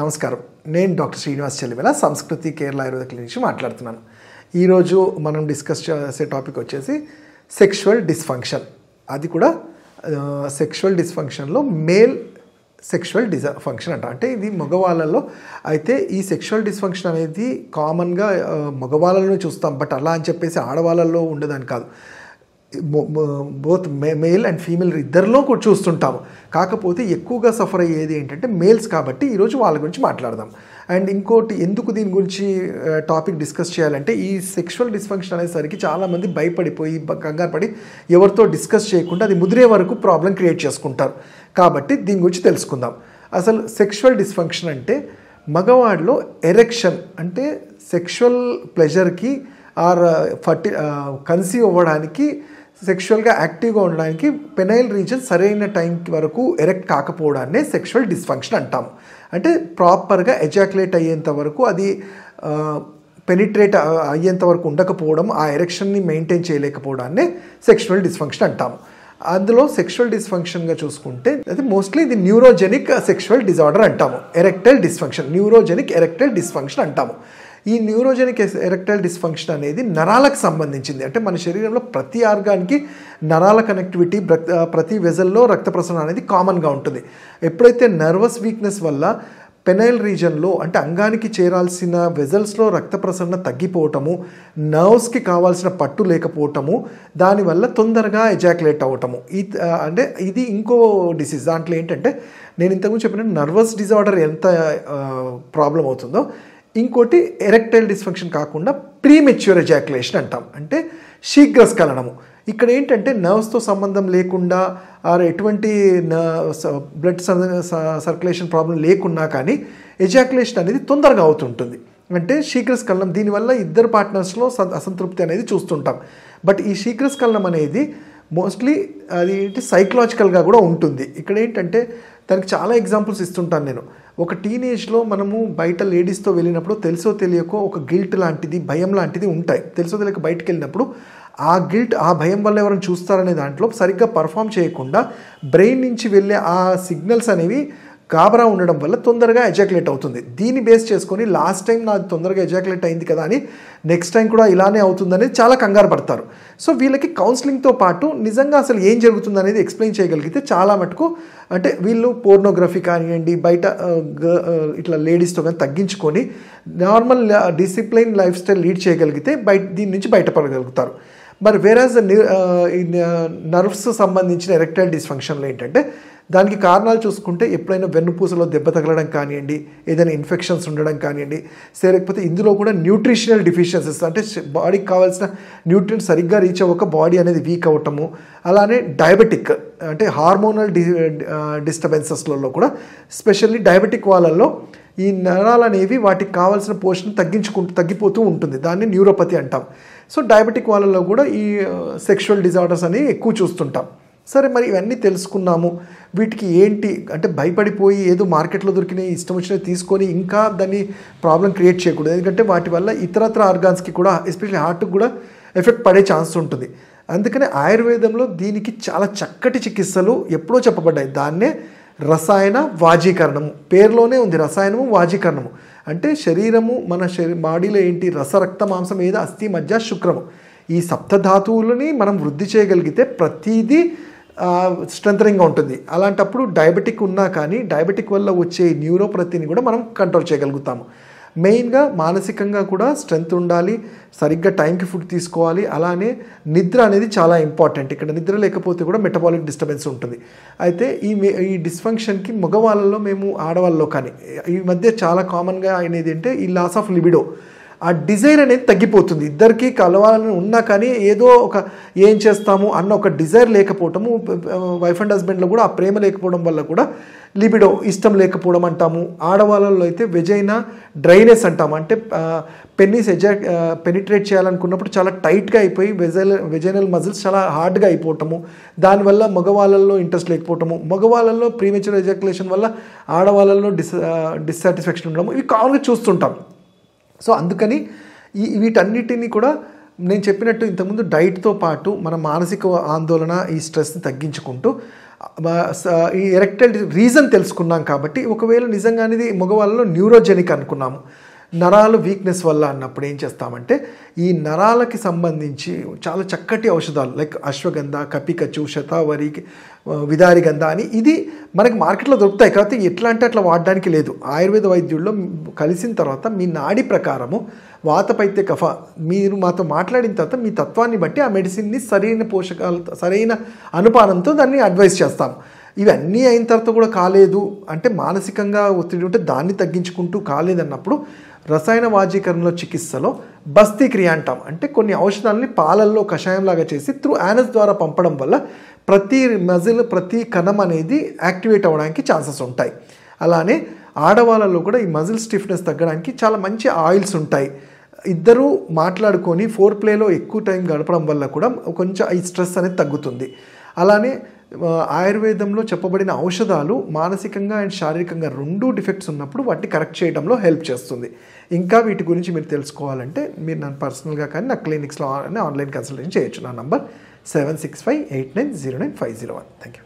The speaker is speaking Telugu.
నమస్కారం. నేను డాక్టర్ శ్రీనివాస్ చెల్లిమెల, సంస్కృతి కేరళ ఆయుర్వేద క్లినిక్ నుంచి మాట్లాడుతున్నాను. ఈరోజు మనం డిస్కస్ చేసే టాపిక్ వచ్చేసి సెక్షువల్ డిస్ఫంక్షన్. అది కూడా సెక్షువల్ డిస్ఫంక్షన్లో మేల్ సెక్షువల్ డిస్ఫంక్షన్ అంటే ఇది మగవాళ్ళలో అయితే ఈ సెక్షువల్ డిస్ఫంక్షన్ అనేది కామన్గా మగవాళ్ళలో చూస్తాం. బట్ అలా అని చెప్పేసి ఆడవాళ్ళలో ఉండదని కాదు, బోత్ మేల్ అండ్ ఫీమేల్ ఇద్దరిలో కూడా చూస్తుంటాము. కాకపోతే ఎక్కువగా సఫర్ అయ్యేది ఏంటంటే మేల్స్, కాబట్టి ఈరోజు వాళ్ళ గురించి మాట్లాడదాం. అండ్ ఇంకోటి, ఎందుకు దీని గురించి టాపిక్ డిస్కస్ చేయాలంటే ఈ సెక్షువల్ డిస్ఫంక్షన్ అనేసరికి చాలామంది భయపడిపోయి కంగారు పడి ఎవరితో డిస్కస్ చేయకుండా అది ముదిరే వరకు ప్రాబ్లం క్రియేట్ చేసుకుంటారు. కాబట్టి దీని గురించి తెలుసుకుందాం. అసలు సెక్షువల్ డిస్ఫంక్షన్ అంటే మగవాడిలో ఎరెక్షన్ అంటే సెక్షువల్ ప్లెజర్కి ఆర్ కన్సీవ్ అవ్వడానికి సెక్షువల్గా యాక్టివ్గా ఉండడానికి పెనైల్ రీజన్ సరైన టైంకి వరకు ఎరెక్ట్ కాకపోవడాన్నే సెక్షువల్ డిస్ఫంక్షన్ అంటాము. అంటే ప్రాపర్గా ఎజాక్యులేట్ అయ్యేంత వరకు అది పెనిట్రేట్ అయ్యేంత వరకు ఉండకపోవడం, ఆ ఎరెక్షన్ని మెయింటైన్ చేయలేకపోవడాన్నే సెక్షువల్ డిస్ఫంక్షన్ అంటాము. అందులో సెక్షువల్ డిస్ఫంక్షన్గా చూసుకుంటే అది మోస్ట్లీ ఇది న్యూరోజెనిక్ సెక్షువల్ డిజార్డర్ అంటాము. Erectile dysfunction, neurogenic erectile dysfunction అంటాము. ఈ న్యూరోజెనిక్ ఎరెక్టైల్ డిస్ఫంక్షన్ అనేది నరాలకు సంబంధించింది. అంటే మన శరీరంలో ప్రతి ఆర్గాన్కి నరాల కనెక్టివిటీ, ప్రతి వెజల్లో రక్త ప్రసరణ అనేది కామన్గా ఉంటుంది. ఎప్పుడైతే నర్వస్ వీక్నెస్ వల్ల పెనైల్ రీజన్లో అంటే అంగానికి చేరాల్సిన వెజల్స్లో రక్త ప్రసరణ తగ్గిపోవటము, నర్వ్స్కి కావాల్సిన పట్టు లేకపోవటము, దానివల్ల తొందరగా ఎజాక్యులేట్ అవ్వటము. అంటే ఇది ఇంకో డిసీజ్. దాంట్లో ఏంటంటే నేను ఇంతకుముందు చెప్పినట్టు నర్వస్ డిజార్డర్ ఎంత ప్రాబ్లం అవుతుందో, ఇంకోటి ఎరెక్టైల్ డిస్ఫంక్షన్ కాకుండా ప్రీమెచ్యూర్ ఎజాక్యులేషన్ అంటాం. అంటే శీఘ్రస్ఖలనము. ఇక్కడ ఏంటంటే నర్వ్స్తో సంబంధం లేకుండా ఆర్ ఎటువంటి బ్లడ్ సర్క్యులేషన్ ప్రాబ్లం లేకున్నా కానీ ఎజాక్యులేషన్ అనేది తొందరగా అవుతుంటుంది. అంటే శీఘ్రస్ఖలనం, దీనివల్ల ఇద్దరు పార్ట్నర్స్లో అసంతృప్తి అనేది చూస్తుంటాం. బట్ ఈ శీఘ్రస్ఖలనం అనేది మోస్ట్లీ అది సైకలాజికల్గా కూడా ఉంటుంది. ఇక్కడ ఏంటంటే దానికి చాలా ఎగ్జాంపుల్స్ ఇస్తుంటాను నేను. ఒక టీనేజ్లో మనము బయట లేడీస్తో వెళ్ళినప్పుడు తెలుసో తెలియకో ఒక గిల్ట్ లాంటిది, భయం లాంటిది ఉంటాయి. తెలుసో తెలియక బయటకు వెళ్ళినప్పుడు ఆ గిల్ట్, ఆ భయం వల్ల ఎవరైనా చూస్తారనే దాంట్లో సరిగ్గా పర్ఫామ్ చేయకుండా బ్రెయిన్ నుంచి వెళ్ళే ఆ సిగ్నల్స్ అనేవి గాబరా ఉండడం వల్ల తొందరగా ఎజాక్యులేట్ అవుతుంది. దీన్ని బేస్ చేసుకొని లాస్ట్ టైం నాకు తొందరగా ఎజాక్యులేట్ అయింది కదా అని నెక్స్ట్ టైం కూడా ఇలానే అవుతుందనేది చాలా కంగారు పడతారు. సో వీళ్ళకి కౌన్సిలింగ్తో పాటు నిజంగా అసలు ఏం జరుగుతుంది అనేది ఎక్స్ప్లెయిన్ చేయగలిగితే చాలా మటుకు, అంటే వీళ్ళు పోర్నోగ్రఫీ కానివ్వండి, బయట ఇట్లా లేడీస్తో కానీ తగ్గించుకొని normal discipline life style lead చేయగలిగితే దీని నుంచి బయటపడగలుగుతారు. మరి వేరాజ్ నర్వ్స్ సంబంధించిన ఎరెక్టైల్ డిస్ఫంక్షన్లో ఏంటంటే దానికి కారణాలు చూసుకుంటే ఎప్పుడైనా వెన్నుపూసలో దెబ్బ తగలడం కానివ్వండి, ఏదైనా ఇన్ఫెక్షన్స్ ఉండడం కానివ్వండి, లేకపోతే ఇందులో కూడా న్యూట్రిషనల్ డిఫిషియన్సీస్ అంటే బాడీకి కావాల్సిన న్యూట్రియంట్స్ సరిగ్గా రీచ్ అవ్వక బాడీ అనేది వీక్ అవ్వటము, అలానే డయాబెటిక్ అంటే హార్మోనల్ డిస్టర్బెన్సెస్లలో కూడా, స్పెషల్లీ డయాబెటిక్ వాళ్ళల్లో ఈ నరాలు అనేవి వాటికి కావాల్సిన పోషణ తగ్గిపోతూ ఉంటుంది. దాన్ని న్యూరోపతి అంటాం. సో డయాబెటిక్ వాళ్ళలో కూడా ఈ సెక్షువల్ డిజార్డర్స్ అనేవి ఎక్కువ చూస్తుంటాం. సరే, మరి ఇవన్నీ తెలుసుకున్నాము. వీటికి ఏంటి అంటే భయపడిపోయి ఏదో మార్కెట్లో దొరికిన ఇష్టం వచ్చినవి తీసుకొని ఇంకా దాన్ని ప్రాబ్లం క్రియేట్ చేయకూడదు. ఎందుకంటే వాటి వల్ల ఇతరత్ర ఆర్గాన్స్కి కూడా, ఎస్పెషల్లీ హార్ట్కి కూడా ఎఫెక్ట్ పడే ఛాన్స్ ఉంటుంది. అందుకనే ఆయుర్వేదంలో దీనికి చాలా చక్కటి చికిత్సలు ఎప్పుడో చెప్పబడ్డాయి. దాన్నే రసాయన వాజీకరణము, పేరులోనే ఉంది రసాయనము వాజీకరణము. అంటే శరీరము, మన బాడీలో ఏంటి, రస రక్త మాంసం ఏదో అస్థి మజ్జ శుక్రము, ఈ సప్తధాతువులని మనం వృద్ధి చేయగలిగితే ప్రతిదీ స్ట్రెంథనింగ్గా ఉంటుంది. అలాంటప్పుడు డయాబెటిక్ ఉన్నా కానీ డయాబెటిక్ వల్ల వచ్చే న్యూరోపతిని కూడా మనం కంట్రోల్ చేయగలుగుతాము. మెయిన్గా మానసికంగా కూడా స్ట్రెంగ్త్ ఉండాలి, సరిగ్గా టైంకి ఫుడ్ తీసుకోవాలి. అలానే నిద్ర అనేది చాలా ఇంపార్టెంట్. ఇక్కడ నిద్ర లేకపోతే కూడా మెటబాలిక్ డిస్టర్బెన్స్ ఉంటుంది. అయితే ఈ డిస్ఫంక్షన్కి మగవాళ్ళలో మేము ఆడవాళ్ళలో కానీ ఈ మధ్య చాలా కామన్గా అనేది అంటే ఈ లాస్ ఆఫ్ లిబిడో, ఆ డిజైర్ అనేది తగ్గిపోతుంది. ఇద్దరికి కలవాలని ఉన్నా కానీ ఏదో ఒక ఏం చేస్తాము అన్న ఒక డిజైర్ లేకపోవటము, వైఫ్ అండ్ హస్బెండ్లో కూడా ఆ ప్రేమ లేకపోవడం వల్ల కూడా లిబిడో, ఇష్టం లేకపోవడం అంటాము. ఆడవాళ్ళలో అయితే వెజైనా డ్రైనెస్ అంటాము. అంటే పెన్నిస్ పెనిట్రేట్ చేయాలనుకున్నప్పుడు చాలా టైట్గా అయిపోయి వెజైనల్ మజిల్స్ చాలా హార్డ్గా అయిపోవటము, దానివల్ల మగవాళ్ళల్లో ఇంట్రెస్ట్ లేకపోవటము, మగవాళ్ళల్లో ప్రీమెచ్యూర్ ఎజాక్యులేషన్ వల్ల ఆడవాళ్ళల్లో డిస్సాటిస్ఫాక్షన్ ఉండడం, ఇవి కామన్గా చూస్తుంటాం. సో అందుకని వీటన్నిటిని కూడా నేను చెప్పినట్టు ఇంతకుముందు డైట్తో పాటు మన మానసిక ఆందోళన, ఈ స్ట్రెస్ని తగ్గించుకుంటూ ఈ ఎరెక్టైల్ రీజన్ తెలుసుకున్నాం కాబట్టి ఒకవేళ నిజంగానే ఇది మగవాళ్ళలో న్యూరోజెనిక్ అనుకున్నాము, నరాలు వీక్నెస్ వల్ల అన్నప్పుడు ఏం చేస్తామంటే ఈ నరాలకి సంబంధించి చాలా చక్కటి ఔషధాలు లైక్ అశ్వగంధ, కపికచు, శతావరి, విదారిగంధ అని ఇది మనకి మార్కెట్లో దొరుకుతాయి. కాబట్టి ఎట్లా అంటే అట్లా వాడడానికి లేదు. ఆయుర్వేద వైద్యుల్లో కలిసిన తర్వాత మీ నాడి ప్రకారము వాతపైత్య కఫ మీరు మాతో మాట్లాడిన తర్వాత మీ తత్వాన్ని బట్టి ఆ మెడిసిన్ని సరైన పోషకాలతో సరైన అనుపానంతో దాన్ని అడ్వైస్ చేస్తాం. ఇవన్నీ అయిన తర్వాత కూడా కాలేదు అంటే మానసికంగా ఒత్తిడి ఉంటే దాన్ని తగ్గించుకుంటూ కాలేదన్నప్పుడు రసాయన వాజీకరణలో చికిత్సలో బస్తీ క్రియ అంటాం. అంటే కొన్ని ఔషధాలని పాలల్లో కషాయంలాగా చేసి త్రూ యానస్ ద్వారా పంపడం వల్ల ప్రతి మజిల్ ప్రతి కణం అనేది యాక్టివేట్ అవ్వడానికి ఛాన్సెస్ ఉంటాయి. అలానే ఆడవాళ్ళలో కూడా ఈ మజిల్ స్టిఫ్నెస్ తగ్గడానికి చాలా మంచి ఆయిల్స్ ఉంటాయి. ఇద్దరూ మాట్లాడుకొని ఫోర్ ప్లేలో ఎక్కువ టైం గడపడం వల్ల కూడా కొంచెం ఈ స్ట్రెస్ అనేది తగ్గుతుంది. అలానే ఆయుర్వేదంలో చెప్పబడిన ఔషధాలు మానసికంగా అండ్ శారీరకంగా రెండు డిఫెక్ట్స్ ఉన్నప్పుడు వాటిని కరెక్ట్ చేయడంలో హెల్ప్ చేస్తుంది. ఇంకా వీటి గురించి మీరు తెలుసుకోవాలంటే మీరు నన్ను పర్సనల్గా కానీ నా క్లినిక్స్లో ఆన్లైన్ కన్సల్టేషన్ చేయొచ్చు. నా నంబర్ 7658909501. Thank you.